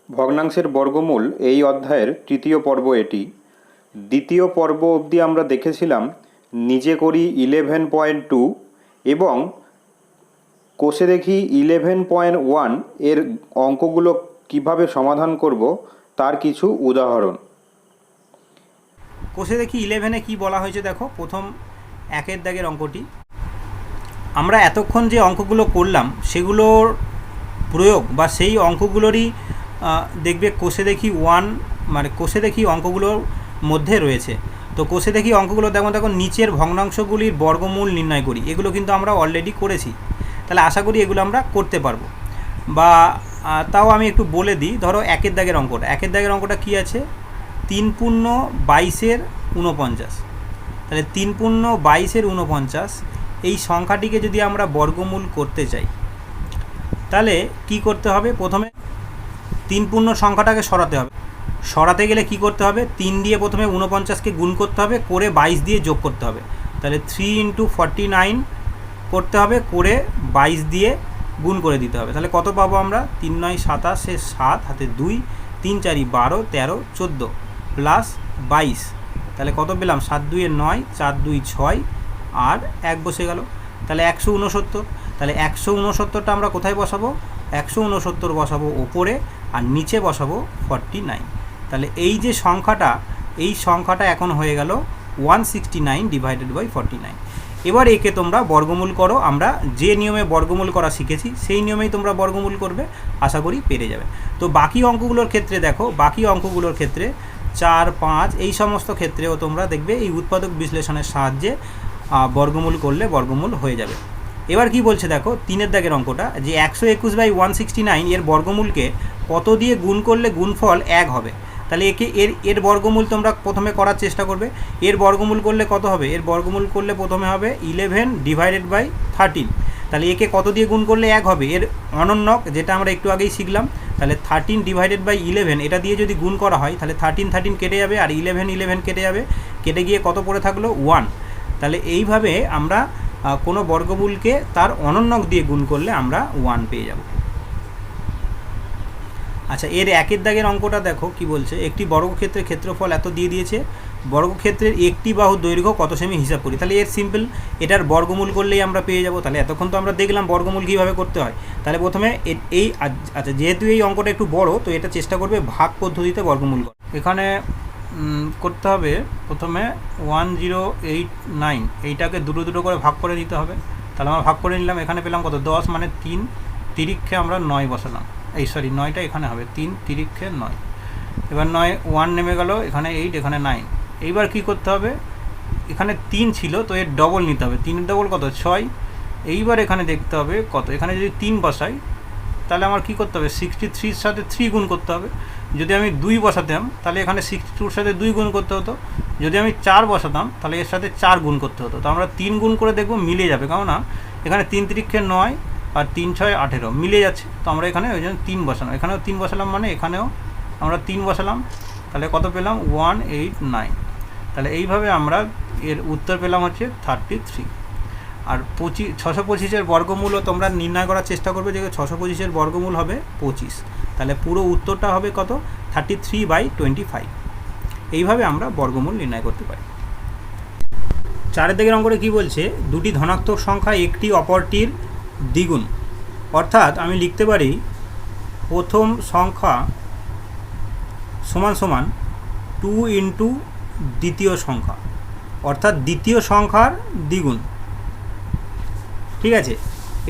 ভগ্নাংশের বর্গমূল এই অধ্যায়ের তৃতীয় পর্ব এটি। দ্বিতীয় পর্ব অবধি আমরা দেখেছিলাম নিজে করি 11.2 এবং কষে দেখি 11.1 এর অঙ্কগুলো কিভাবে সমাধান করব তার কিছু উদাহরণ। কষে দেখি 11-এ কী বলা হয়েছে দেখো, প্রথম একের দাগের অঙ্কটি। আমরা এতক্ষণ যে অঙ্কগুলো করলাম সেগুলোর প্রয়োগ বা সেই অঙ্কগুলোরই দেখবে কষে দেখি 1 মানে কষে দেখি অঙ্কগুলোর মধ্যে রয়েছে। তো কষে দেখি অঙ্কগুলো দেখো নিচের ভগ্নাংশগুলির বর্গমূল নির্ণয় করি, এগুলো কিন্তু আমরা অলরেডি করেছি। তাহলে আশা করি এগুলো আমরা করতে পারবো। বা তাও আমি একটু বলে দিই, ধরো একের দাগের অঙ্কটা কী আছে, 3 পূর্ণ 22-এর 49। তাহলে 3 পূর্ণ 22-এর 49 এই সংখ্যাটিকে যদি আমরা বর্গমূল করতে চাই তাহলে কি করতে হবে, প্রথমে 3 পূর্ণ সংখ্যাটাকে সরাতে হবে। সরাতে গেলে কি করতে হবে, 3 দিয়ে প্রথমে 49কে গুণ করতে হবে, করে 22 দিয়ে যোগ করতে হবে। তাহলে 3 × 49 করতে হবে, করে 22 দিয়ে গুণ করে দিতে হবে। তাহলে কত পাবো আমরা, 3 × 9 = 27, 7 হাতে 2, 3 × 4 = 12, 13, 14 প্লাস 22। তাহলে কত পেলাম, 7 × 2 = 9, 4 × 2 = 6 আর 1 বসে গেল। তাহলে 169। তাহলে 169টা আমরা কোথায় বসাবো, 169 বসাবো ওপরে আর নিচে বসাবো 49। তাহলে এই যে সংখ্যাটা, এই সংখ্যাটা এখন হয়ে গেল 169/49। এবার একে তোমরা বর্গমূল করো। আমরা যে নিয়মে বর্গমূল করা শিখেছি সেই নিয়মেই তোমরা বর্গমূল করবে, আশা করি পেরে যাবে। তো বাকি অঙ্কগুলোর ক্ষেত্রে দেখো, বাকি অঙ্কগুলোর ক্ষেত্রে 4, 5 এই সমস্ত ক্ষেত্রেও তোমরা দেখবে এই উৎপাদক বিশ্লেষণের সাহায্যে বর্গমূল করলে বর্গমূল হয়ে যাবে। এবার কি বলছে দেখো, 3-এর দাগের অঙ্কটা, যে 121/169 এর বর্গমূলকে কত দিয়ে গুণ করলে গুণফল 1 হবে। তাহলে একে এর বর্গমূল তোমরা প্রথমে করার চেষ্টা করবে। এর বর্গমূল করলে কত হবে, এর বর্গমূল করলে প্রথমে হবে 11/13। তাহলে একে কত দিয়ে গুণ করলে 1 হবে, এর অনন্যক যেটা আমরা একটু আগেই শিখলাম। তাহলে 13/11 এটা দিয়ে যদি গুণ করা হয় তাহলে 13 কেটে যাবে আর 11 কেটে যাবে, কেটে গিয়ে কত পড়ে থাকলো 1। তাহলে এইভাবে আমরা কোনো বর্গমূলকে তার অনন্যক দিয়ে গুণ করলে আমরা 1 পেয়ে যাব। আচ্ছা, এর একের দাগের অঙ্কটা দেখো কি বলছে, একটি বর্গক্ষেত্রের ক্ষেত্রফল এত দিয়ে দিয়েছে, বর্গক্ষেত্রের একটি বাহুর দৈর্ঘ্য কত সেমি হিসাব করি। তাহলে এর সিম্পল, এটার বর্গমূল করলেই আমরা পেয়ে যাব। তাহলে এতক্ষণ তো আমরা দেখলাম বর্গমূল কীভাবে করতে হয়। তাহলে প্রথমে এই আচ্ছা, যেহেতু এই অঙ্কটা একটু বড় তো এটা চেষ্টা করবে ভাগ পদ্ধতিতে বর্গমূল করা। এখানে করতে হবে প্রথমে 1089 এইটাকে দুটো করে ভাগ করে দিতে হবে। তাহলে আমরা ভাগ করে নিলাম, এখানে পেলাম কত, 10 মানে 3 তিরিক্ষে আমরা 9 বসালাম, এই সরি 9টা এখানে হবে, 3 তিরিক্ষে 9। এবার 9 1 নেমে গেল, এখানে 8, এখানে 9। এইবার কি করতে হবে, এখানে 3 ছিল তো এর ডবল নিতে হবে, 3-এর ডবল কত, 6। এইবার এখানে দেখতে হবে কত, এখানে যদি 3 বসাই তাহলে আমার কি করতে হবে, 63-র সাথে 3 গুণ করতে হবে। যদি আমি 2 বসাতাম তাহলে এখানে 62-র সাথে 2 গুণ করতে হতো। যদি আমি 4 বসাতাম তাহলে এর সাথে 4 গুণ করতে হতো। তো আমরা 3 গুণ করে দেখব মিলে যাবে, কেননা এখানে 3 তিরিক্ষে 9 আর 3 6 18 মিলে যাচ্ছে। তো আমরা এখানে ওই জন্য 3 বসালাম, এখানেও 3 বসালাম, মানে এখানেও আমরা 3 বসালাম। তাহলে কত পেলাম, 189। তাহলে এইভাবে আমরা এর উত্তর পেলাম হচ্ছে 33। আর 625-এর বর্গমূলও তোমরা নির্ণয় করার চেষ্টা করবে, যে 625-এর বর্গমূল হবে 25। তাহলে পুরো উত্তরটা হবে কত, 33/25। এইভাবে আমরা বর্গমূল নির্ণয় করতে পারি। 4-এর দিকের অঙ্কটা কী বলছে, দুটি ধনাত্মক সংখ্যা একটি অপরটির দ্বিগুণ। অর্থাৎ আমি লিখতে পারি প্রথম সংখ্যা সমান সমান 2 × দ্বিতীয় সংখ্যা, অর্থাৎ দ্বিতীয় সংখ্যার দ্বিগুণ। ঠিক আছে,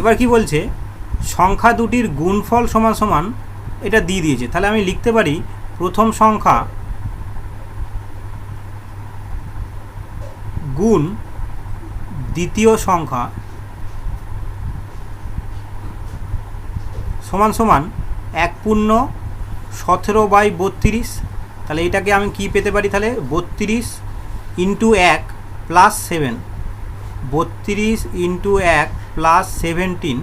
এবার কি বলছে, সংখ্যা দুটির গুণফল সমান সমান, এটা দিয়ে দিয়েছে। তাহলে আমি লিখতে পারি প্রথম সংখ্যা গুণ দ্বিতীয় সংখ্যা সমান সমান 1 পূর্ণ 17/32। তাহলে এটাকে আমি কি পেতে পারি, তাহলে 32 × 1 + 7, 32 × 1 + 17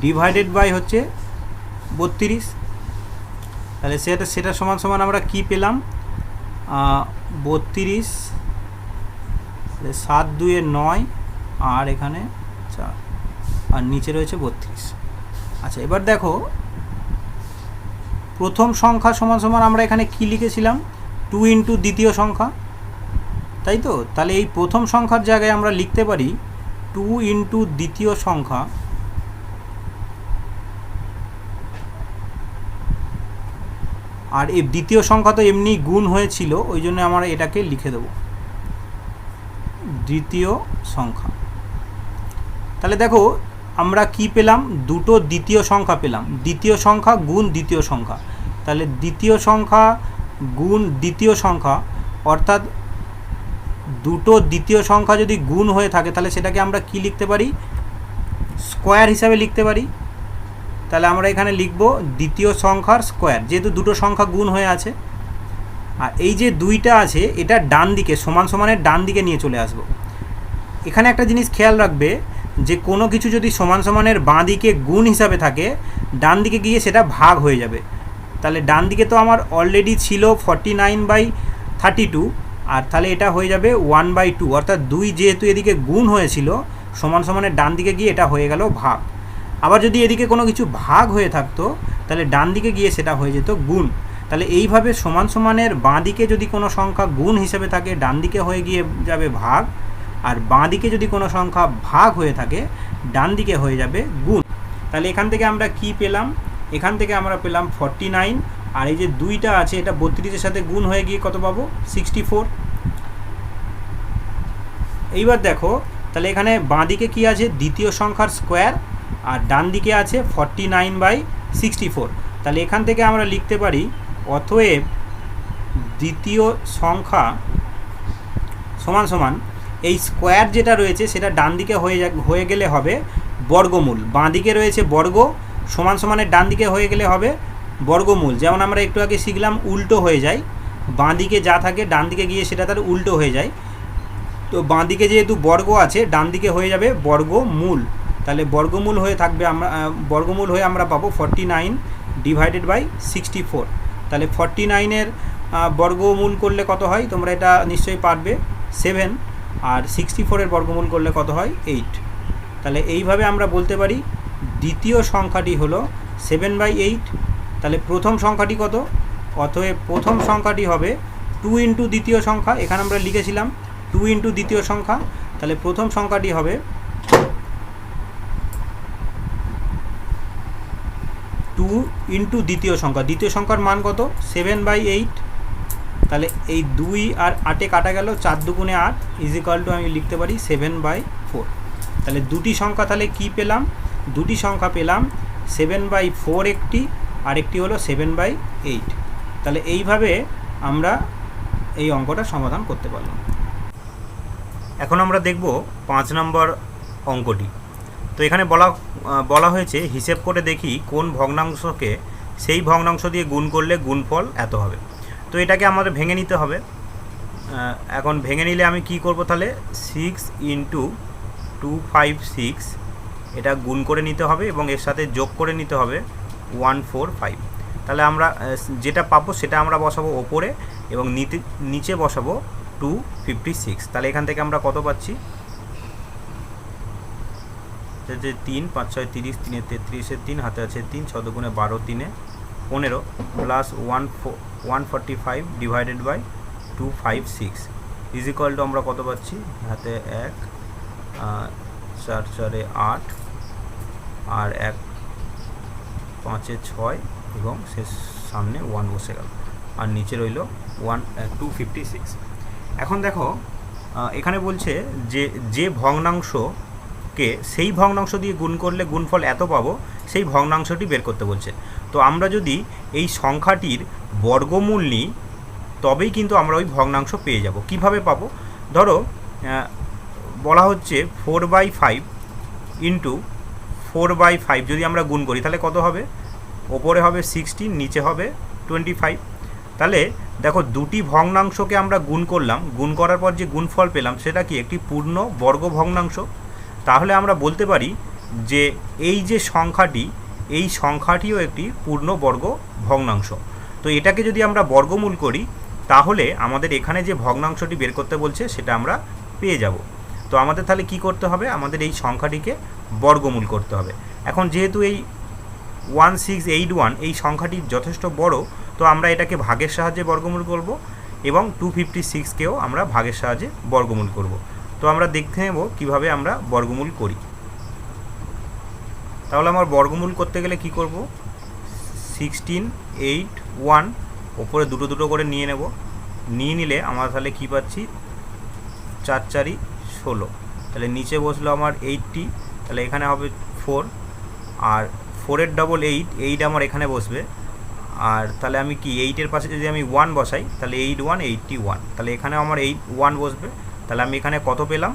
ডিভাইডেড বাই হচ্ছে 32। তাহলে সেটা সমান সমান আমরা কি পেলাম, 32, 7 × 2 = 9 আর এখানে 4 আর নিচে রয়েছে 32। আচ্ছা, এবার দেখো প্রথম সংখ্যা সমান সমান আমরা এখানে কি লিখেছিলাম 2 ইন্টু দ্বিতীয় সংখ্যা, তাই তো? তাহলে এই প্রথম সংখ্যার জায়গায় আমরা লিখতে পারি 2 ইন্টু দ্বিতীয় সংখ্যা আর এই দ্বিতীয় সংখ্যা তো এমনি গুণ হয়েছিল, ওই জন্য আমরা এটাকে লিখে দেব দ্বিতীয় সংখ্যা। তাহলে দেখো আমরা কি পেলাম, দুটো দ্বিতীয় সংখ্যা পেলাম, দ্বিতীয় সংখ্যা গুণ দ্বিতীয় সংখ্যা। তাহলে দ্বিতীয় সংখ্যা গুণ দ্বিতীয় সংখ্যা অর্থাৎ দুটো দ্বিতীয় সংখ্যা যদি গুণ হয়ে থাকে তাহলে সেটাকে আমরা কি লিখতে পারি, স্কোয়ার হিসাবে লিখতে পারি। তাহলে আমরা এখানে লিখব দ্বিতীয় সংখ্যার স্কোয়ার, যেহেতু দুটো সংখ্যা গুণ হয়ে আছে। আর এই যে দুইটা আছে এটা ডান দিকে সমান সমানের ডান দিকে নিয়ে চলে আসব। এখানে একটা জিনিস খেয়াল রাখবে যে কোনো কিছু যদি সমান সমানের বাঁ দিকে গুণ হিসাবে থাকে ডান দিকে গিয়ে সেটা ভাগ হয়ে যাবে। তাহলে ডান দিকে তো আমার অলরেডি ছিল 49/32, আর তাহলে এটা হয়ে যাবে 1/2, অর্থাৎ 2 যেহেতু এদিকে গুণ হয়েছিল সমান সমানের ডান দিকে গিয়ে এটা হয়ে গেল ভাগ। আবার যদি এদিকে কোনো কিছু ভাগ হয়ে থাকতো তাহলে ডান দিকে গিয়ে সেটা হয়ে যেত গুণ। তাহলে এইভাবে সমান সমানের বাঁ দিকে যদি কোনো সংখ্যা গুণ হিসেবে থাকে ডান দিকে হয়ে গিয়ে যাবে ভাগ, আর বাঁ দিকে যদি কোনো সংখ্যা ভাগ হয়ে থাকে ডান দিকে হয়ে যাবে গুণ। তাহলে এখান থেকে আমরা কি পেলাম, এখান থেকে আমরা পেলাম 49, আর এই যে দুইটা আছে এটা 32-এর সাথে গুণ হয়ে গিয়ে কত পাবো, 64। এইবার দেখো তাহলে এখানে বাঁ দিকে কি আছে, দ্বিতীয় সংখ্যার স্কোয়ার, আর ডান দিকে আছে 49/64। তাহলে এখান থেকে আমরা লিখতে পারি অতএব দ্বিতীয় সংখ্যা সমান সমান এই স্কোয়ার যেটা রয়েছে সেটা ডান দিকে হয়ে গেলে হবে বর্গমূল। বাঁ দিকে রয়েছে বর্গ, সমান সমানের ডান দিকে হয়ে গেলে হবে বর্গমূল। যেমন আমরা একটু আগে শিখলাম উল্টো হয়ে যায়, বাঁ দিকে যা থাকে ডান দিকে গিয়ে সেটা তার উল্টো হয়ে যায়। তো বাঁ দিকে যেহেতু বর্গ আছে ডান দিকে হয়ে যাবে বর্গমূল। তাহলে বর্গমূল হয়ে থাকবে, বর্গমূল হয়ে আমরা পাবো 49/64। তাহলে 49-এর বর্গমূল করলে কত হয় তোমরা এটা নিশ্চয়ই পারবে, 7, আর 64-এর বর্গমূল করলে কত হয়, 8। তাহলে এইভাবে আমরা বলতে পারি দ্বিতীয় সংখ্যাটি হলো 7/8। তাহলে প্রথম সংখ্যাটি কত, অতএব প্রথম সংখ্যাটি হবে 2 ইন্টু দ্বিতীয় সংখ্যা, এখানে আমরা লিখেছিলাম 2 ইন্টু দ্বিতীয় সংখ্যা। তাহলে প্রথম সংখ্যাটি হবে 2 ইন্টু দ্বিতীয় সংখ্যা, দ্বিতীয় সংখ্যার মান কত, 7/8। তাহলে এই 2 আর 8-এ কাটা গেল, 4 দুগুণে 8 ইজিক্যাল টু আমি লিখতে পারি 7/4। তাহলে দুটি সংখ্যা তাহলে কি পেলাম, দুটি সংখ্যা পেলাম 7/4 একটি, আর একটি হলো 7/8। তাহলে এইভাবে আমরা এই অঙ্কটা সমাধান করতে পারলাম। এখন আমরা দেখব 5 নম্বর অঙ্কটি। তো এখানে বলা হয়েছে হিসেব করে দেখি কোন ভগ্নাংশকে সেই ভগ্নাংশ দিয়ে গুণ করলে গুণফল এত হবে। তো এটাকে আমাদের ভেঙে নিতে হবে। এখন ভেঙে নিলে আমি কি করব, তাহলে 6 ইন্টু 256 এটা গুণ করে নিতে হবে এবং এর সাথে যোগ করে নিতে হবে 145। তাহলে আমরা যেটা পাবো সেটা আমরা বসাবো ওপরে এবং নিচে বসাবো 256। তাহলে এখান থেকে আমরা কত পাচ্ছি, যে 3 5 6 30, 3 33, 3 হাতে আছে 3, 6 দুগুণে 12, 3 15 plus 145 divided by 256 equal to আমরা কত পাচ্ছি, হাতে 1 4 4 8 আর 1 5 6 এবং শেষ সামনে 1 বসে গেল, আর নিচে রইল 256। এখন দেখো এখানে বলছে যে ভগ্নাংশকে সেই ভগ্নাংশ দিয়ে গুণ করলে গুণফল এত পাবো, সেই ভগ্নাংশটি বের করতে বলছে। তো আমরা যদি এই সংখ্যাটির বর্গমূল নিই তবেই কিন্তু আমরা ওই ভগ্নাংশ পেয়ে যাব। কিভাবে পাবো, ধরো বলা হচ্ছে 4/5 ইন্টু 4/5 যদি আমরা গুণ করি তাহলে কত হবে, ওপরে হবে 16, নিচে হবে 25। তাহলে দেখো দুটি ভগ্নাংশকে আমরা গুণ করলাম, গুণ করার পর যে গুণফল পেলাম সেটা কি একটি পূর্ণ বর্গ ভগ্নাংশ। তাহলে আমরা বলতে পারি যে এই যে সংখ্যাটি, এই সংখ্যাটিও একটি পূর্ণ বর্গ ভগ্নাংশ। তো এটাকে যদি আমরা বর্গমূল করি তাহলে আমাদের এখানে যে ভগ্নাংশটি বের করতে বলছে সেটা আমরা পেয়ে যাব। তো আমাদের তাহলে কি করতে হবে, আমাদের এই সংখ্যাটিকে বর্গমূল করতে হবে। এখন যেহেতু এই 1681 এই সংখ্যাটি যথেষ্ট বড়, তো আমরা এটাকে ভাগের সাহায্যে বর্গমূল করব এবং 256কেও আমরা ভাগের সাহায্যে বর্গমূল করব। তো আমরা দেখতে নেব কিভাবে আমরা বর্গমূল করি। তাহলে আমার বর্গমূল করতে গেলে কি করব, 1681 ওপরে দুটো দুটো করে নিয়ে নেব, নিয়ে নিলে আমরা তাহলে কি পাচ্ছি 4 4 16, তাহলে নিচে বসলো আমার 80, তাহলে এখানে হবে 4, আর 4-এর ডবল 8, 8 আমার এখানে বসবে, আর তাহলে আমি কি 8-এর পাশে যদি আমি 1 বসাই তাহলে 8 1 81, তাহলে এখানে আমার 1 বসবে, তাহলে আমি এখানে কত পেলাম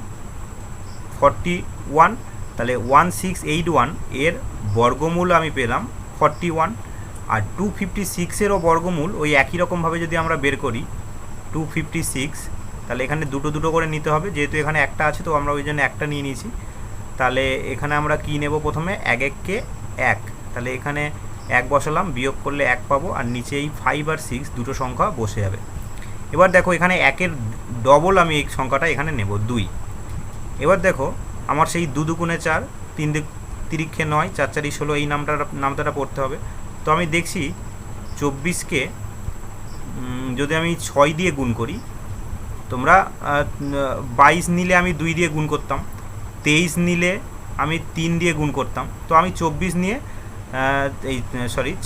41, তাহলে 1681 এর বর্গমূল আমি পেলাম 41, আর 256-এরও বর্গমূল ওই একই রকমভাবে যদি আমরা বের করি 256, তাহলে এখানে দুটো দুটো করে নিতে হবে, যেহেতু এখানে একটা আছে তো আমরা ওই জন্য একটা নিয়ে নিয়েছি। তাহলে এখানে আমরা কি নেব, প্রথমে 1 1-কে 1, তাহলে এখানে 1 বসালাম, বিয়োগ করলে 1 পাবো, আর নিচে এই 5 আর 6 দুটো সংখ্যা বসে যাবে। এবার দেখো এখানে 1-এর ডবল আমি এই সংখ্যাটা এখানে নেব 2। এবার দেখো আমার সেই 2 2 4, 3 3 9, 4 4 16 এই নামটা পড়তে হবে। তো আমি দেখছি 24-কে যদি আমি 6 দিয়ে গুণ করি, তোমরা 22 নিলে আমি 2 দিয়ে গুণ করতাম, 23 নিলে আমি 3 দিয়ে গুণ করতাম, তো আমি 26 নিয়ে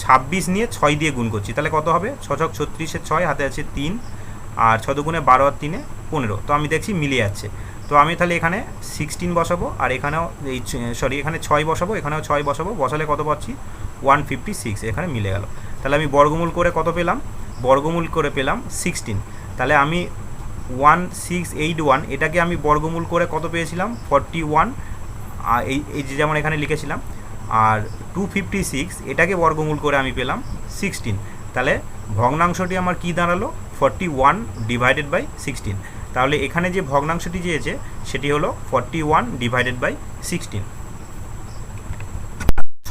26 নিয়ে 6 দিয়ে গুণ করছি, তাহলে কত হবে 6 6 36-এর 6, হাতে আছে 3, আর 6 2 12 আর 3 15, তো আমি দেখছি মিলে যাচ্ছে। তো আমি তাহলে এখানে 16 বসাবো, আর এখানেও এখানে 6 বসাবো, এখানেও 6 বসাবো, বসালে কত পাচ্ছি 156, এখানে মিলে গেল। তাহলে আমি বর্গমূল করে কত পেলাম, বর্গমূল করে পেলাম 16, তাহলে আমি 1681 এটাকে আমি বর্গমূল করে কত পেয়েছিলাম 41, আর এই যে যেমন এখানে লিখেছিলাম, আর 256 এটাকে বর্গমূল করে আমি পেলাম 16, তাহলে ভগ্নাংশটি আমার কি দাঁড়ালো 41/16, তাহলে এখানে যে ভগ্নাংশটি চেয়েছে সেটি হলো 41/16।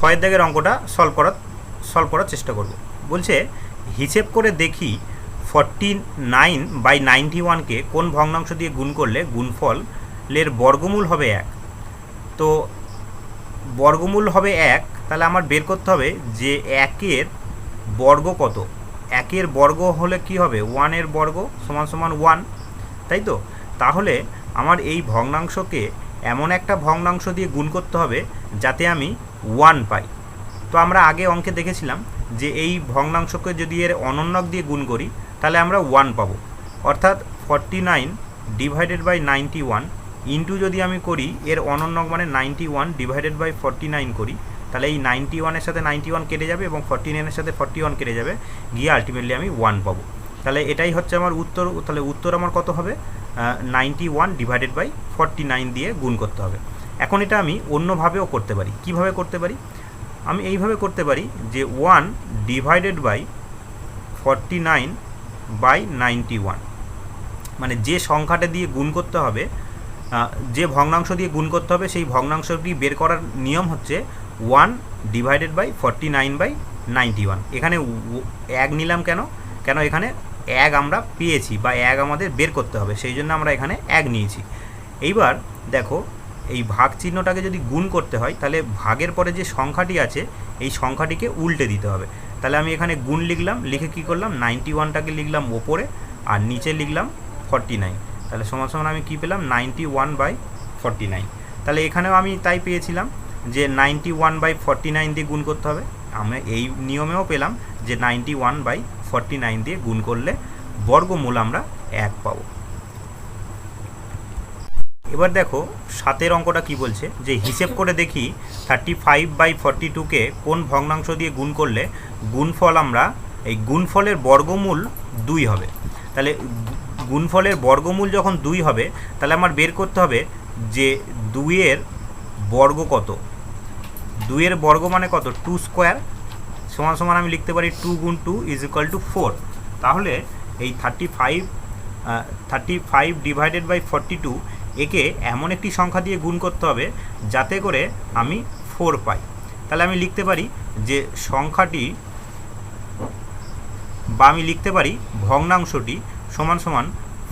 6 দাগের অঙ্কটা সলভ করার চেষ্টা করব। বলছে হিসেব করে দেখি 49/91কে কোন ভগ্নাংশ দিয়ে গুণ করলে গুণফলের বর্গমূল হবে 1। তো বর্গমূল হবে 1, তাহলে আমার বের করতে হবে যে 1-এর বর্গ কত। 1-এর বর্গ হলে কি হবে 1-এর বর্গ সমান সমান 1, তাই তো। তাহলে আমার এই ভগ্নাংশকে এমন একটা ভগ্নাংশ দিয়ে গুণ করতে হবে যাতে আমি 1 পাই। তো আমরা আগে অঙ্কে দেখেছিলাম যে এই ভগ্নাংশকে যদি এর অনন্যক দিয়ে গুণ করি তাহলে আমরা 1 পাবো, অর্থাৎ 49/91 ইন্টু যদি আমি করি এর অনন্যক মানে 91/49 করি, তাহলে এই 91-এর সাথে 91 কেটে যাবে এবং 49-এর সাথে 41 কেটে যাবে, গিয়ে আলটিমেটলি আমি 1 পাবো। তাহলে এটাই হচ্ছে আমার উত্তর। তাহলে উত্তর আমার কত হবে 91/49 দিয়ে গুণ করতে হবে। এখন এটা আমি অন্যভাবেও করতে পারি। কিভাবে করতে পারি, আমি এইভাবে করতে পারি যে 1/49/91, মানে যে সংখ্যাটা দিয়ে গুণ করতে হবে, যে ভগ্নাংশ দিয়ে গুণ করতে হবে সেই ভগ্নাংশটি বের করার নিয়ম হচ্ছে 1/49/91। এখানে 1 নিলাম কেন এখানে 1 আমরা পেয়েছি বা 1 আমাদের বের করতে হবে, সেই জন্য আমরা এখানে 1 নিয়েছি। এইবার দেখো এই ভাগ চিহ্নটাকে যদি গুণ করতে হয় তাহলে ভাগের পরে যে সংখ্যাটি আছে এই সংখ্যাটিকে উল্টে দিতে হবে। তাহলে আমি এখানে গুণ লিখলাম, লিখে কি করলাম 91টাকে লিখলাম ওপরে আর নিচে লিখলাম 49, তাহলে সমান সমান আমি কি পেলাম 91/49। তাহলে এখানেও আমি তাই পেয়েছিলাম যে 91/49 দিয়ে গুণ করতে হবে, আমরা এই নিয়মেও পেলাম যে 91/49 দিয়ে গুণ করলে বর্গমূল আমরা 1 পাবো। এবার দেখো 7-এর অঙ্কটা কি বলছে, যে হিসেব করে দেখি 35/42কে কোন ভগ্নাংশ দিয়ে গুণ করলে গুণফল আমরা এই গুণফলের বর্গমূল 2 হবে। তাহলে গুণফলের বর্গমূল যখন 2 হবে তাহলে আমার বের করতে হবে যে 2-এর বর্গ কত। 2-এর বর্গ মানে কত 2 স্কোয়ার সমান সমান আমি লিখতে পারি 2 × 2 = 4। তাহলে এই 35/42 একে এমন একটি সংখ্যা দিয়ে গুণ করতে হবে যাতে করে আমি 4 পাই। তাহলে আমি লিখতে পারি যে সংখ্যাটি বা আমি লিখতে পারি ভগ্নাংশটি সমান সমান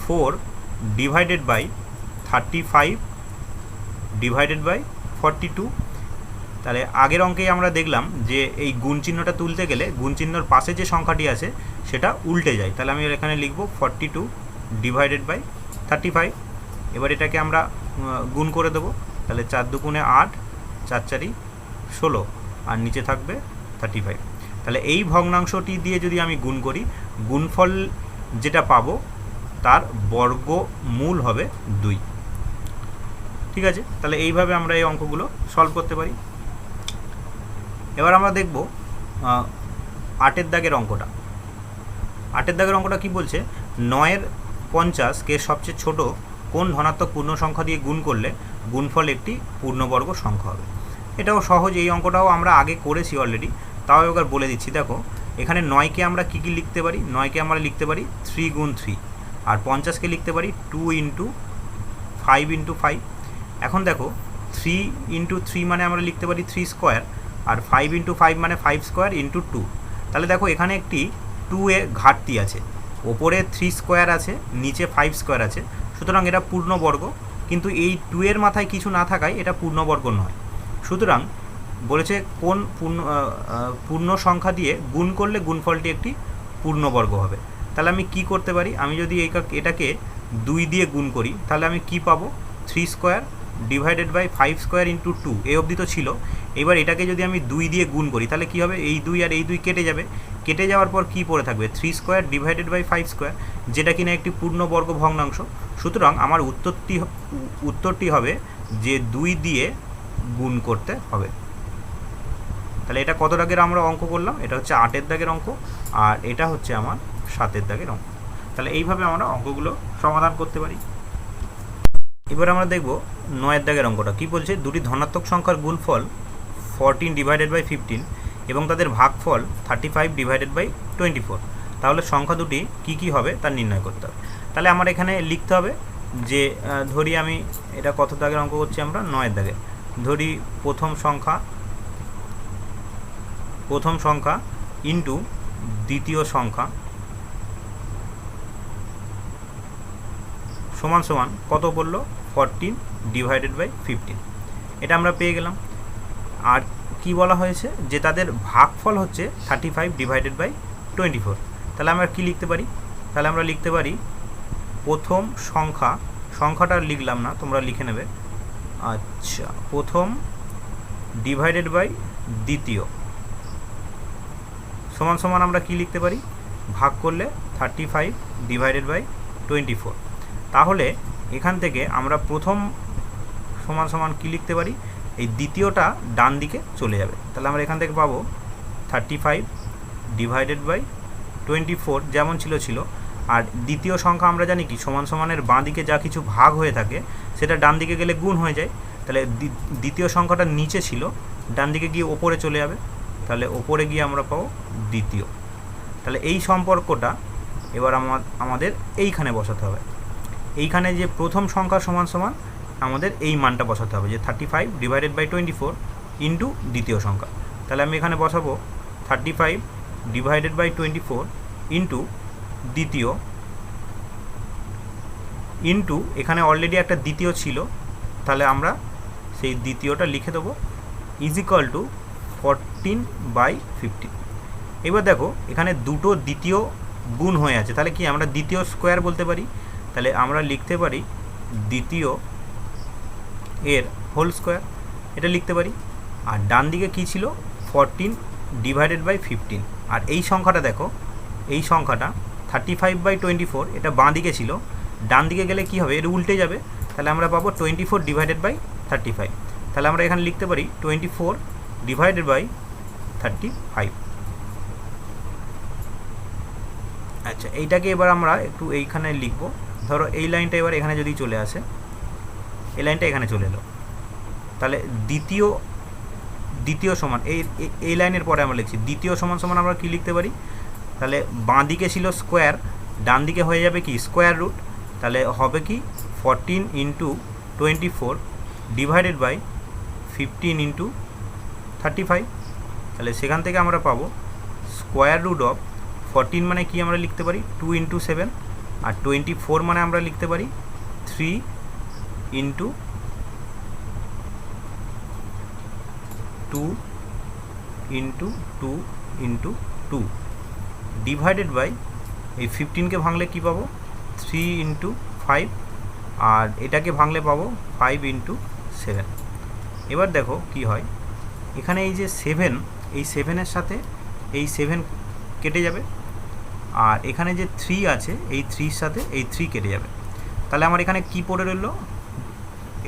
4/35/42 তাহলে আগের অঙ্কেই আমরা দেখলাম যে এই গুণ চিহ্নটা তুলতে গেলে গুণ চিহ্নর পাশে যে সংখ্যাটি আছে সেটা উল্টে যায়। তাহলে আমি এখানে লিখব 42 ডিভাইডেড বাই 35। এবার এটাকে আমরা গুণ করে দেবো। তাহলে 4 দুগুণে 8, 4 4 16, আর নিচে থাকবে 35। তাহলে এই ভগ্নাংশটি দিয়ে যদি আমি গুণ করি, গুণফল যেটা পাবো তার বর্গমূল হবে 2। ঠিক আছে, তাহলে এইভাবে আমরা এই অঙ্কগুলো সলভ করতে পারি। এবার আমরা দেখব 8-এর দাগের অঙ্কটা। 8-এর দাগের অঙ্কটা কি বলছে, 9-এর 50 কে সবচেয়ে ছোট কোন ধনাত্মক পূর্ণ সংখ্যা দিয়ে গুণ করলে গুণফল একটি পূর্ণবর্গ সংখ্যা হবে। এটাও সহজ, এই অঙ্কটাও আমরা আগে করেছি অলরেডি, তাও এবার বলে দিচ্ছি। দেখো এখানে 9কে আমরা কী কী লিখতে পারি, 9কে আমরা লিখতে পারি 3 গুণ 3, আর 50কে লিখতে পারি 2 ইন্টু 5 ইন্টু 5। এখন দেখো 3 ইন্টু 3 মানে আমরা লিখতে পারি 3 স্কোয়ার, আর 5 ইন্টু 5 মানে 5 স্কোয়ার ইন্টু 2। তাহলে দেখো এখানে একটি 2 এ ঘাটতি আছে, ওপরে 3 স্কোয়ার আছে, নিচে 5 স্কোয়ার আছে, সুতরাং এটা পূর্ণবর্গ। কিন্তু এই 2 এর মাথায় কিছু না থাকায় এটা পূর্ণবর্গ নয়। সুতরাং বলেছে কোন পূর্ণ সংখ্যা দিয়ে গুণ করলে গুণফলটি একটি পূর্ণবর্গ হবে। তাহলে আমি কি করতে পারি, আমি যদি এটাকে 2 দিয়ে গুণ করি তাহলে আমি কি পাবো, 3 square divided by 5 square into 2, এই অবধি তো ছিল। এবার এটাকে যদি আমি 2 দিয়ে গুণ করি তাহলে কি হবে, এই 2 আর এই 2 কেটে যাবে, কেটে যাওয়ার পর কি পড়ে থাকবে, 3 স্কোয়ার ডিভাইডেড বাই 5 স্কোয়ার, যেটা কিনা একটি পূর্ণবর্গ ভগ্নাংশ। সুতরাং আমার উত্তরটি হবে যে 2 দিয়ে গুণ করতে হবে। তাহলে এটা কত দাগের আমরা অঙ্ক করলাম, এটা হচ্ছে 8-এর দাগের অঙ্ক, আর এটা হচ্ছে আমার 7-এর দাগের অঙ্ক। তাহলে এইভাবে আমরা অঙ্কগুলো সমাধান করতে পারি। এবার আমরা দেখব 9-এর দাগের অঙ্কটা কি বলছে, দুটি ধনাত্মক সংখ্যার গুণফল 14 ডিভাইডেড বাই 15 এবং তাদের ভাগফল 35 ডিভাইডেড বাই 24। তাহলে সংখ্যা দুটি কি কি হবে তা নির্ণয় করতে হবে। তাহলে আমার এখানে লিখতে হবে যে ধরি আমি এটা কত দাগের অঙ্ক করছি আমরা, 9-এর দাগে। ধরি প্রথম সংখ্যা ইন্টু দ্বিতীয় সংখ্যা সমান সমান কত বললো, 14 ডিভাইডেড বাই 15। এটা আমরা পেয়ে গেলাম। আর কি বলা হয়েছে যে তাদের ভাগফল হচ্ছে 35 ডিভাইডেড বাই 24। তাহলে আমরা কি লিখতে পারি, তাহলে আমরা লিখতে পারি প্রথম সংখ্যাটা লিখলাম না, তোমরা লিখে নেবে। আচ্ছা, প্রথম ডিভাইডেড বাই দ্বিতীয় সমান সমান আমরা কি লিখতে পারি, ভাগ করলে 35 ডিভাইডেড বাই 24। তাহলে এখান থেকে আমরা প্রথম সমান সমান কি লিখতে পারি, এই দ্বিতীয়টা ডান দিকে চলে যাবে। তাহলে আমরা এখান থেকে পাবো 35 ডিভাইডেড বাই 24 যেমন ছিল। আর দ্বিতীয় সংখ্যা আমরা জানি কি, সমান সমানের বাঁ দিকে যা কিছু ভাগ হয়ে থাকে সেটা ডান দিকে গেলে গুণ হয়ে যায়। তাহলে দ্বিতীয় সংখ্যাটা নিচে ছিল, ডান দিকে গিয়ে ওপরে চলে যাবে, তাহলে ওপরে গিয়ে আমরা পাবো দ্বিতীয়। তাহলে এই সম্পর্কটা এবার আমাদের এইখানে বসাতে হবে। এইখানে যে প্রথম সংখ্যা সমান সমান আমাদের এই মানটা বসাতে হবে, যে 35 ডিভাইডেড বাই 24 ইন্টু দ্বিতীয় সংখ্যা। তাহলে আমি এখানে বসাবো 35 ডিভাইডেড বাই 24 ইন্টু দ্বিতীয়, ইন্টু এখানে অলরেডি একটা দ্বিতীয় ছিল, তাহলে আমরা সেই দ্বিতীয়টা লিখে দেবো, ইজ ইকুয়াল টু 14 বাই 15। এবার দেখো এখানে দুটো দ্বিতীয় গুণ হয়ে আছে, তাহলে কি আমরা দ্বিতীয় স্কোয়ার বলতে পারি। তাহলে আমরা লিখতে পারি দ্বিতীয় এর হোল স্কোয়ার, এটা লিখতে পারি। আর ডান দিকে কী ছিল, 14 ডিভাইডেড বাই 15। আর এই সংখ্যাটা দেখো, এই সংখ্যাটা 35 বাই 24, এটা বাঁ দিকে ছিল, ডান দিকে গেলে কি হবে, এর উল্টে যাবে। তাহলে আমরা পাবো 24 ডিভাইডেড বাই 35। তাহলে আমরা এখানে লিখতে পারি 24 ডিভাইডেড বাই 35। আচ্ছা, এইটাকে এবার আমরা একটু এইখানে লিখব। ধরো এই লাইনটা এবার এখানে যদি চলে আসে, এই লাইনটা এখানে চলে এলো, তাহলে দ্বিতীয় সমান এই লাইনের পরে আমরা লিখছি দ্বিতীয় সমান সমান আমরা কি লিখতে পারি, তাহলে বাঁ দিকে ছিল স্কোয়ার, ডান দিকে হয়ে যাবে কি স্কোয়ার রুট। তাহলে হবে কি 14 ইন্টু 24 ডিভাইডেড বাই 15 ইন্টু 35। তাহলে সেখান থেকে আমরা পাবো স্কোয়ার রুট অফ 14 মানে কি আমরা লিখতে পারি 2 ইন্টু 7, আর 24 মানে আমরা লিখতে পারি 3 into 2 into 2 into 2 divided by এই 15কে ভাঙলে কি পাবো 3 ইন্টু 5 আর এটাকে ভাঙলে পাবো 5 ইন্টু 7। এবার দেখো কি হয়, এখানে এই যে 7, এই 7-এর সাথে এই 7 কেটে যাবে, আর এখানে যে 3 আছে এই 3-র সাথে এই 3 কেটে যাবে। তাহলে আমার এখানে কি পড়ে রইল,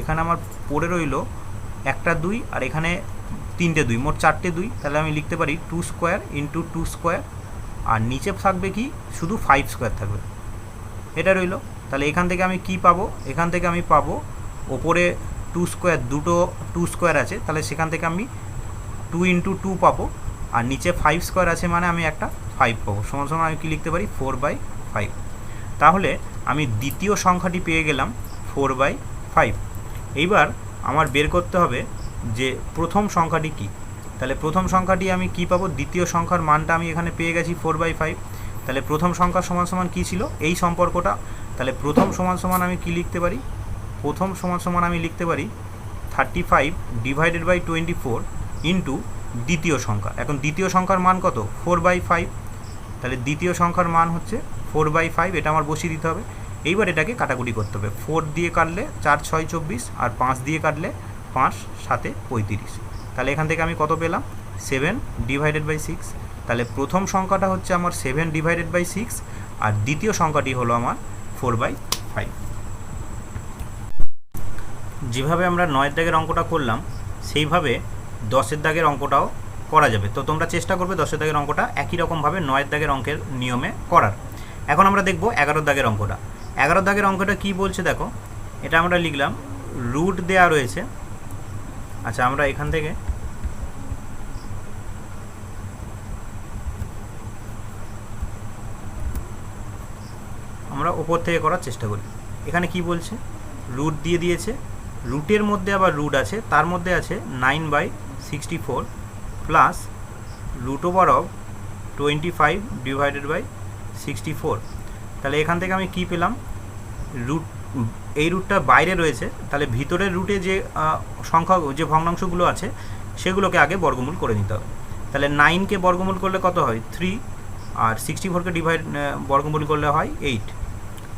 এখানে আমার পড়ে রইল একটা 2 আর এখানে 3টে 2, মোট 4টে 2। তাহলে আমি লিখতে পারি 2 স্কোয়ার ইন্টু 2 স্কোয়ার, আর নিচে থাকবে কি শুধু 5 স্কোয়ার থাকবে, এটা রইল। তাহলে এখান থেকে আমি কি পাবো, এখান থেকে আমি পাবো ওপরে 2 স্কোয়ার, দুটো 2 স্কোয়ার আছে, তাহলে সেখান থেকে আমি 2 ইন্টু 2 পাবো, আর নিচে 5 স্কোয়ার আছে মানে আমি একটা 5 পাবো, সমান সমান আমি কি লিখতে পারি 4/5। তাহলে আমি দ্বিতীয় সংখ্যাটি পেয়ে গেলাম 4/5। এইবার আমার বের করতে হবে যে প্রথম সংখ্যাটি কি। তাহলে প্রথম সংখ্যাটি আমি কি পাবো, দ্বিতীয় সংখ্যার মানটা আমি এখানে পেয়ে গেছি 4/5। তাহলে প্রথম সংখ্যার সমান সমান কী ছিল এই সম্পর্কটা, তাহলে প্রথম সমান সমান আমি কি লিখতে পারি, প্রথম সমান সমান আমি লিখতে পারি 35 ডিভাইডেড বাই 24 ইন্টু দ্বিতীয় সংখ্যা। এখন দ্বিতীয় সংখ্যার মান কত 4/5, তাহলে দ্বিতীয় সংখ্যার মান হচ্ছে 4/5, এটা আমার বসিয়ে দিতে হবে। এইবার এটাকে কাটাকুটি করতে হবে, 4 দিয়ে কাটলে 4 6 24 আর 5 দিয়ে কাটলে 5 7 35। তাহলে এখান থেকে আমি কত পেলাম 7 ডিভাইডেড বাই 6। তাহলে প্রথম সংখ্যাটা হচ্ছে আমার 7 ডিভাইডেড বাই 6 আর দ্বিতীয় সংখ্যাটি হলো আমার 4/5। যেভাবে আমরা 9-এর দাগের অঙ্কটা করলাম সেইভাবে 10-এর দাগের অঙ্কটাও করা যাবে। তো তোমরা চেষ্টা করবে 10-এর দাগের অঙ্কটা একই রকমভাবে 9-এর দাগের অঙ্কের নিয়মে করার। এখন আমরা দেখব 11-এর দাগের অঙ্কটা। 11-এর দাগের অঙ্কটা কি বলছে দেখো, এটা আমরা লিখলাম রুট দেয়া রয়েছে। আচ্ছা আমরা এখান থেকে আমরা ওপর থেকে করার চেষ্টা করি। এখানে কি বলছে, রুট দিয়ে দিয়েছে, রুটের মধ্যে আবার রুট আছে, তার মধ্যে আছে 9/64 plus root over of 25 divided by 64। তাহলে এখান থেকে আমি কি পেলাম, রুট এই রুটটা বাইরে রয়েছে, তাহলে ভিতরের রুটে যে সংখ্যা যে ভগ্নাংশগুলো আছে সেগুলোকে আগে বর্গমূল করে নিতে হবে। তাহলে 9কে বর্গমূল করলে কত হয় 3, আর 64কে বর্গমূল করলে হয় 8,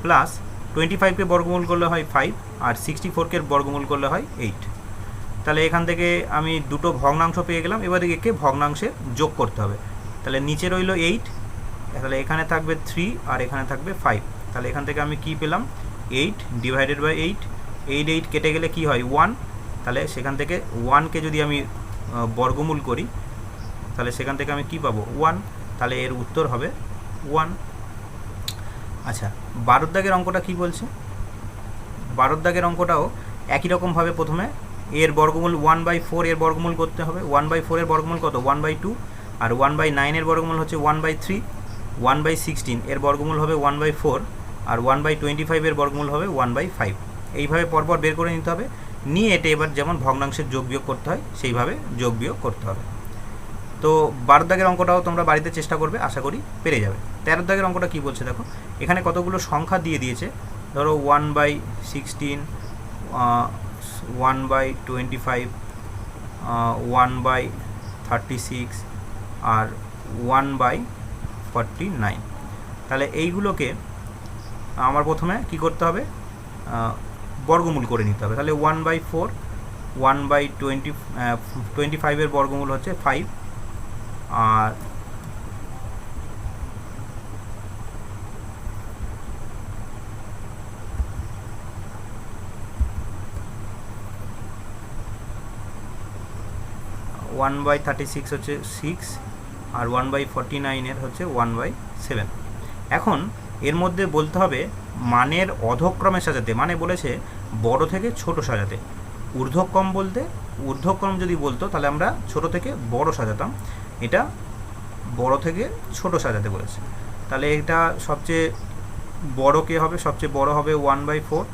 প্লাস 25কে বর্গমূল করলে হয় 5, আর 64কে বর্গমূল করলে হয় 8। তাহলে এখান থেকে আমি দুটো ভগ্নাংশ পেয়ে গেলাম। এবার একে ভগ্নাংশে যোগ করতে হবে। তাহলে নিচে রইল 8, তাহলে এখানে থাকবে 3 আর এখানে থাকবে 5। তাহলে এখান থেকে আমি কি পেলাম 8 ডিভাইডেড বাই 8, 8 কেটে গেলে কি হয় 1। তাহলে সেখান থেকে 1কে যদি আমি বর্গমূল করি তাহলে সেখান থেকে আমি কি পাবো 1, তাহলে এর উত্তর হবে 1। আচ্ছা 12-এর দাগের অঙ্কটা কি বলছে, 12-এর দাগের অঙ্কটাও একই রকমভাবে প্রথমে এর বর্গমূল 1/4 এর বর্গমূল করতে হবে। 1/4 এর বর্গমূল কত 1/2, আর 1/9 এর বর্গমূল হচ্ছে 1/3, 1/16 এর বর্গমূল হবে 1/4, আর 1/25 এর বর্গমূল হবে 1/5। এইভাবে পরপর বের করে নিতে হবে, নিয়ে এটা এবার যেমন ভগ্নাংশের যোগ বিয়োগ করতে হয় সেইভাবে যোগ বিয়োগ করতে হবে। তো 12 দাগের অঙ্কটাও তোমরা বাড়িতে চেষ্টা করবে, আশা করি পেরে যাবে। 13 দাগের অঙ্কটা কি বলছে দেখো, এখানে কতগুলো সংখ্যা দিয়ে দিয়েছে, ধরো 1/16, 1/25, 1/36 আর 1/49। তাহলে এইগুলোকে আমার প্রথমে কি করতে হবে, বর্গমূল করে নিতে হবে। তাহলে 1/4, 1/25 এর বর্গমূল হচ্ছে 5, আর 1/36 হচ্ছে 6, আর 1/49 এর হচ্ছে 1/7। এখন এর মধ্যে বলতে হবে মানের অধক্রমে সাজাতে, মানে বলেছে বড় থেকে ছোট সাজাতে। ঊর্ধ্বক্রম বলতে, ঊর্ধ্বক্রম যদি বলতো তাহলে আমরা ছোট থেকে বড় সাজাতাম, এটা বড় থেকে ছোট সাজাতে বলেছে। তাহলে এটা সবচেয়ে বড় কে হবে, সবচেয়ে বড় হবে 1/4,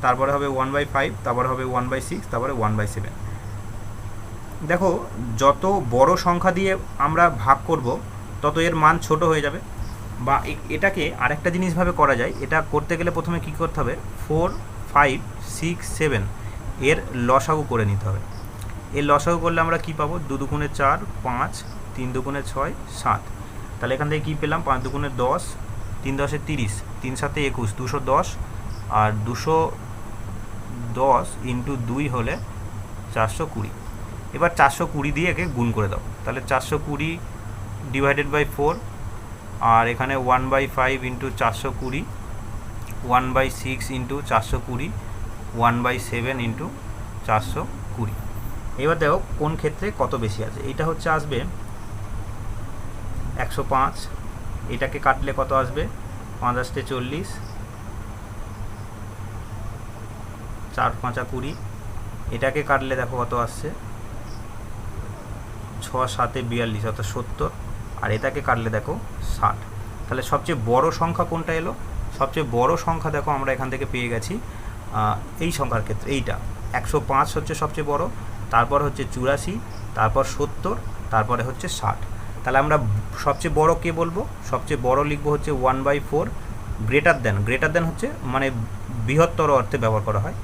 তারপরে হবে 1/5, তারপরে হবে 1/6, তারপরে 1/7। দেখো যত বড় সংখ্যা দিয়ে আমরা ভাগ করব তত এর মান ছোট হয়ে যাবে। বা এটাকে আরেকটা জিনিসভাবে করা যায়, এটা করতে গেলে প্রথমে কী করতে হবে 4, 5, 6, 7 এর লসাগু করে নিতে হবে। এর লসাগু করলে আমরা কি পাবো, 2 দুগুণে 4, 5, 3 দুগুণে 6, 7। তাহলে এখান থেকে কী পেলাম, 5 দুগুণে 10, 3 10 30, 3 7 21, 210, আর 210 ইন্টু 2 হলে 420। এবার 420 দিয়ে একে গুণ করে দাও, তাহলে 420 ডিভাইডেড বাই 4, আর এখানে 1/5 ইন্টু 420, 1/6 ইন্টু 420, 1/7 ইন্টু 420। এবার দেখো কোন ক্ষেত্রে কত বেশি আছে। এইটা হচ্ছে আসবে 105, এটাকে কাটলে কত আসবে, 5 আসতে 40, 4 5 20, এটাকে কাটলে দেখো কত আসছে, 6 7 42 অর্থাৎ 70, আর এটাকে কাটলে দেখো 60। তাহলে সবচেয়ে বড় সংখ্যা কোনটা এলো, সবচেয়ে বড় সংখ্যা দেখো আমরা এখান থেকে পেয়ে গেছি এই সংখ্যার ক্ষেত্রে এইটা 105 হচ্ছে সবচেয়ে বড়, তারপর হচ্ছে 84, তারপর 70, তারপরে হচ্ছে 60। তাহলে আমরা সবচেয়ে বড় কে বলবো, সবচেয়ে বড় লিখবো হচ্ছে 1/4, গ্রেটার দেন হচ্ছে মানে বৃহত্তর অর্থে ব্যবহার করা হয়,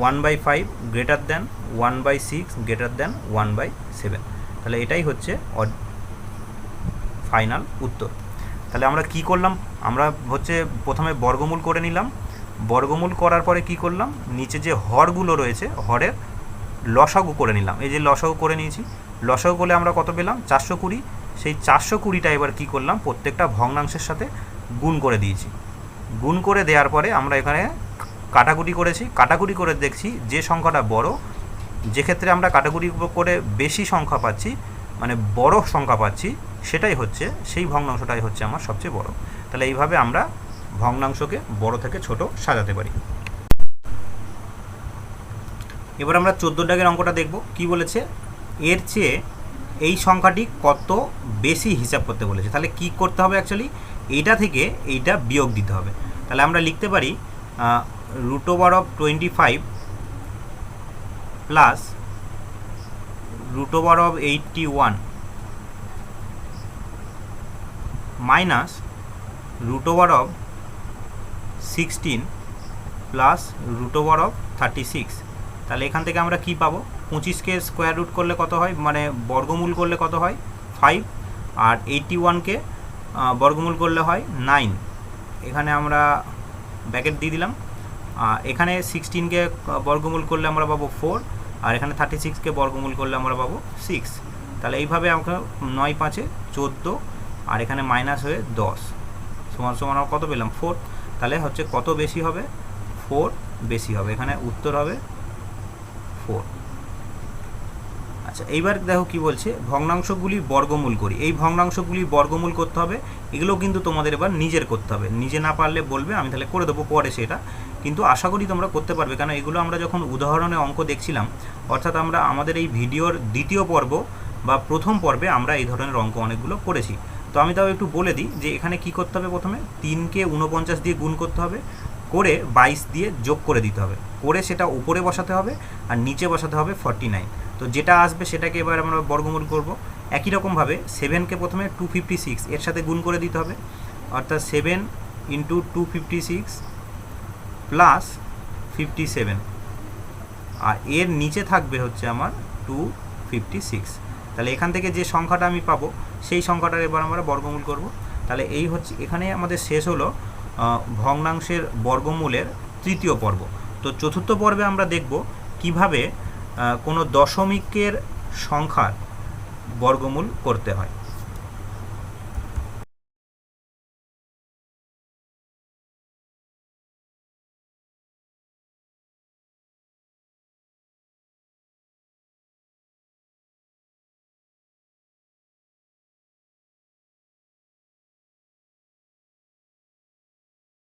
1/5, গ্রেটার দেন 1/6, গ্রেটার দেন 1/7। তাহলে এটাই হচ্ছে ফাইনাল উত্তর। তাহলে আমরা কি করলাম, আমরা হচ্ছে প্রথমে বর্গমূল করে নিলাম, বর্গমূল করার পরে কি করলাম, নিচে যে হরগুলো রয়েছে হরের লসাগু করে নিলাম। এই যে লসাগু করে নিয়েছি, লসাগু করলে আমরা কত পেলাম, 420। সেই 420টা এবার কি করলাম, প্রত্যেকটা ভগ্নাংশের সাথে গুণ করে দিয়েছি। গুণ করে দেওয়ার পরে আমরা এখানে কাটাকুটি করেছি, কাটাকুটি করে দেখছি যে সংখ্যাটা বড়, যে ক্ষেত্রে আমরা কাটাকুটি করে বেশি সংখ্যা পাচ্ছি মানে বড় সংখ্যা পাচ্ছি, সেটাই হচ্ছে সেই ভগ্নাংশটাই হচ্ছে আমার সবচেয়ে বড়। তাহলে এইভাবে আমরা ভগ্নাংশকে বড় থেকে ছোট সাজাতে পারি। এবার আমরা 14 দাগের অঙ্কটা দেখব। কি বলেছে, এর চেয়ে এই সংখ্যাটি কত বেশি হিসাব করতে বলেছে। তাহলে কি করতে হবে, অ্যাকচুয়ালি এইটা থেকে এইটা বিয়োগ দিতে হবে। তাহলে আমরা লিখতে পারি √25 প্লাস √81 মাইনাস √16 প্লাস √36। তাহলে এখান থেকে আমরা কি পাবো, 25কে স্কোয়ার রুট করলে কত হয়, মানে বর্গমূল করলে কত হয় 5, আর 81কে বর্গমূল করলে হয় 9। এখানে আমরা ব্র্যাকেট দিয়ে দিলাম। এখানে 16কে বর্গমূল করলে আমরা পাবো 4, আর এখানে 36কে বর্গমূল করলে আমরা পাবো 6। তাহলে এইভাবে আমরা 9 5 14, আর এখানে মাইনাস হয়ে 10 সমান সমান আমরা কত পেলাম 4। তাহলে হচ্ছে কত বেশি হবে, 4 বেশি হবে, এখানে উত্তর হবে 4। আচ্ছা, এইবার দেখো কি বলছে, ভগ্নাংশগুলি বর্গমূল করি। এই ভগ্নাংশগুলি বর্গমূল করতে হবে, এগুলো কিন্তু তোমাদের এবার নিজের করতে হবে, নিজে না পারলে বলবে, আমি তাহলে করে দেবো পরে সেটা, কিন্তু আশা করি তোমরা করতে পারবে, কারণ এগুলো আমরা যখন উদাহরণে অঙ্ক দেখছিলাম, অর্থাৎ আমরা আমাদের এই ভিডিওর দ্বিতীয় পর্ব বা প্রথম পর্বে আমরা এই ধরনের অঙ্ক অনেকগুলো করেছি। তো আমি তাও একটু বলে দিই যে এখানে কি করতে হবে, প্রথমে 3কে 49 দিয়ে গুণ করতে হবে, করে 22 দিয়ে যোগ করে দিতে হবে, করে সেটা উপরে বসাতে হবে আর নিচে বসাতে হবে 49। তো যেটা আসবে সেটাকে এবার আমরা বর্গমূল করব। একই রকমভাবে 7কে প্রথমে 256 এর সাথে গুণ করে দিতে হবে, অর্থাৎ 7 ইন্টু 256 প্লাস 57, আর এর নিচে থাকবে হচ্ছে আমার 256। তাহলে এখান থেকে যে সংখ্যাটা আমি পাবো সেই সংখ্যাটার এবার আমরা বর্গমূল করব। তাহলে এই হচ্ছে, এখানে আমাদের শেষ হলো ভগ্নাংশের বর্গমূলের তৃতীয় পর্ব। তো চতুর্থ পর্বে আমরা দেখব কিভাবে কোনো দশমিকের সংখ্যার বর্গমূল করতে হয়।